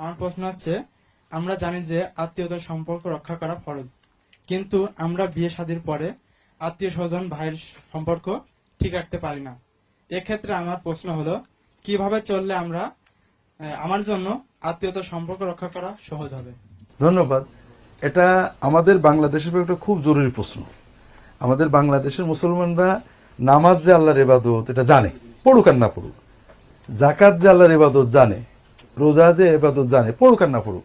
আমার প্রশ্ন হচ্ছে, আমরা জানি যে আত্মীয়তার সম্পর্ক রক্ষা করা ফরজ, কিন্তু আমরা বিয়ে শাদীর পরে আত্মীয় স্বজন ভাইয়ের সম্পর্ক ঠিক রাখতে পারি না। এক্ষেত্রে আমার প্রশ্ন হলো, কিভাবে চললে আমরা আমার জন্য আত্মীয়তার সম্পর্ক রক্ষা করা সহজ হবে? ধন্যবাদ। এটা আমাদের বাংলাদেশের একটা খুব জরুরি প্রশ্ন। আমাদের বাংলাদেশের মুসলমানরা নামাজ যে আল্লাহর ইবাদত এটা জানে, পড়ুক আর না পড়ুক। জাকাত যে আল্লাহর ইবাদত জানে, রোজা যে ইবাদত জানে, পড়ুক আর না পড়ুক।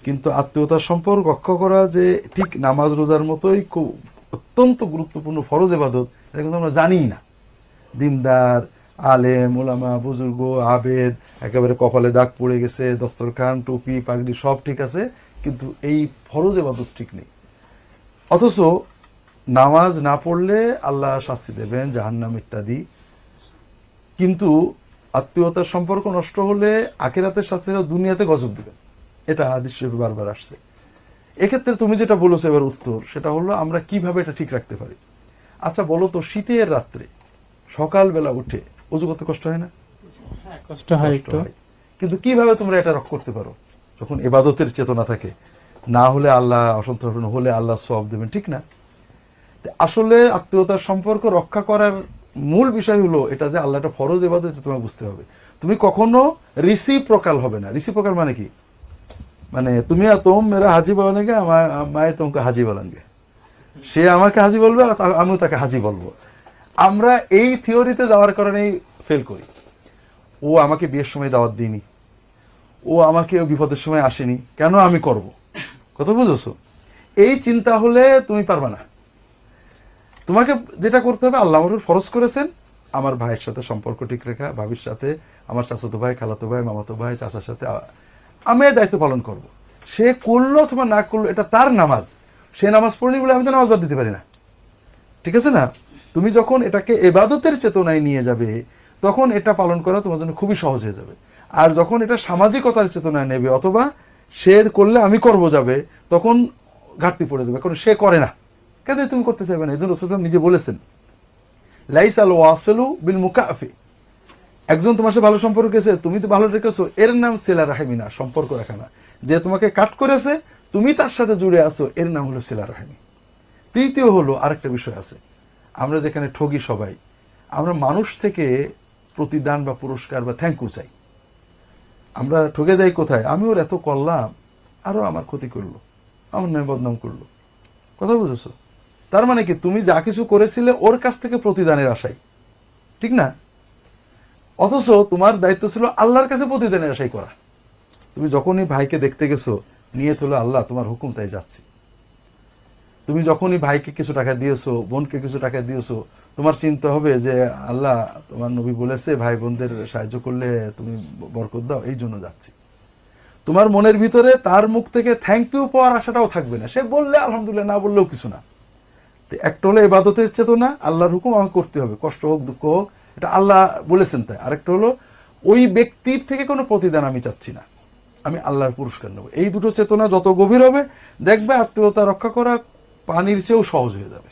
কিন্তু আত্মীয়তার সম্পর্ক রক্ষা করা যে ঠিক নামাজ রোজার মতোই খুব অত্যন্ত গুরুত্বপূর্ণ ফরজ ইবাদত, এটা কিন্তু আমরা জানিই না। দিনদার, আলেম, ওলামা, বুজুর্গ, আবেদ, একেবারে কপালে দাগ পড়ে গেছে, দস্তরখান, টুপি, পাগড়ি সব ঠিক আছে, কিন্তু এই ফরজ ইবাদত ঠিক নেই। অথচ নামাজ না পড়লে আল্লাহ শাস্তি দেবেন, জাহান্নাম ইত্যাদি। কিন্তু আত্মীয়তার সম্পর্ক নষ্ট হলে আখিরাতের সাথে দুনিয়াতে গজব দিবেন, এটা হাদিস শরীফে বারবার আসছে। এক্ষেত্রে তুমি যেটা বলেছো এবার উত্তর, সেটা হলো আমরা কিভাবে এটা ঠিক রাখতে পারি। আচ্ছা বলো তো, শীতের রাত্রে সকালবেলা উঠে অজু করতে কষ্ট হয় না? হ্যাঁ, কষ্ট হয় একটু। কিন্তু কিভাবে তোমরা এটা রক্ষা করতে পারো? যখন ইবাদতের চেতনা থাকে, না হলে আল্লাহ অসন্তুষ্ট হলে আল্লাহ সওয়াব দেবেন, ঠিক না? আসলে আত্মীয়তার সম্পর্ক রক্ষা করার মূল বিষয় হলো এটা যে আল্লাহ একটা ফরজ ইবাদত, তোমায় বুঝতে হবে। তুমি কখনো রিসিপ্রকাল হবে না। রিসিপ্রকাল মানে কি? মানে তুমি আর তোম মেরা হাজি বলেঙ্গে, মায়ে তোমাকে হাজি বলেঙ্গে। সে আমাকে হাজি বলবে, আমিও তাকে হাজি বলবো। আমরা এই থিওরিতে যাওয়ার কারণেই ফেল করি। ও আমাকে বিয়ের সময় দাওয়াত দিইনি, ও আমাকে বিপদের সময় আসেনি, কেন আমি করব? কথা বুঝেছো? এই চিন্তা হলে তুমি পারবে না। তোমাকে যেটা করতে হবে, আল্লাহ আমাকে ফরজ করেছেন আমার ভাইয়ের সাথে সম্পর্ক ঠিক রাখা, ভাবির সাথে, আমার চাচাতো ভাই, খালাতো ভাই, মামাতো ভাই, চাচার সাথে আমি এর দায়িত্ব পালন করব। সে করলো অথবা না করলো এটা তার নামাজ, সে নামাজ পড়নি বলে আমি তো নামাজ বাদ দিতে পারি না, ঠিক আছে না? তুমি যখন এটাকে ইবাদতের চেতনায় নিয়ে যাবে, তখন এটা পালন করা তোমার জন্য খুবই সহজ হয়ে যাবে। আর যখন এটা সামাজিকতার চেতনায় নেবে, অথবা সে করলে আমি করব যাবে, তখন ঘাটতি পড়ে যাবে, কারণ সে করে না, কেন তুমি করতে চাইবে না? এই জন্য রাসূলুল্লাহ নিজে বলেছেন, লাইসাল ওয়াসিলু বিল মুকাফি। একজন তোমার সাথে ভালো সম্পর্ক রেখেছে, তুমি তো ভালো রেখেছো, এর নাম সিলা রাহিমি না, সম্পর্ক রাখা না। যে তোমাকে কাট করেছে, তুমি তার সাথে জুড়ে আছো, এর নাম হলো সিলা রাহিমি। তৃতীয় হলো আরেকটা বিষয় আছে, আমরা যেখানে ঠগি সবাই, আমরা মানুষ থেকে প্রতিদান বা পুরস্কার বা থ্যাংক ইউ চাই। আমরা ঠকে যাই কোথায়? আমি ওর এত করলাম, আরো আমার ক্ষতি করলো, আমার নয় বদনাম করলো। কথা বুঝেছো? তার মানে কি, তুমি যা কিছু করেছিলে ওর কাছ থেকে প্রতিদানের আশায়, ঠিক না? অথচ তোমার দায়িত্ব ছিল আল্লাহর কাছে প্রতিদানের আশাই করা। তুমি যখনই ভাইকে দেখতে গেছো, নিয়ত হলো আল্লাহ তোমার হুকুম তাই যাচ্ছি। তুমি যখনই ভাইকে কিছু টাকা দিয়েছো, বোনকে কিছু টাকা দিয়েছো, তোমার চিন্তা হবে যে আল্লাহ তোমার নবী বলেছে ভাই বোনদের সাহায্য করলে তুমি বরকত দাও, এই জন্য যাচ্ছি। তোমার মনের ভিতরে তার মুখ থেকে থ্যাংক ইউ পাওয়ার আশাটাও থাকবে না। সে বললে আলহামদুলিল্লাহ, না বললেও কিছু না। একটা হলো ইবাদতের চেতনা, আল্লাহর হুকুম আমাকে করতে হবে, কষ্ট হোক দুঃখ হোক, এটা আল্লাহ বলেছেন তাই। আরেকটা হলো ওই ব্যক্তির থেকে কোনো প্রতিদান আমি চাচ্ছি না, আমি আল্লাহর পুরস্কার নেব। এই দুটো চেতনা যত গভীর হবে, দেখবে আত্মীয়তা রক্ষা করা পানির চেয়েও সহজ হয়ে যাবে।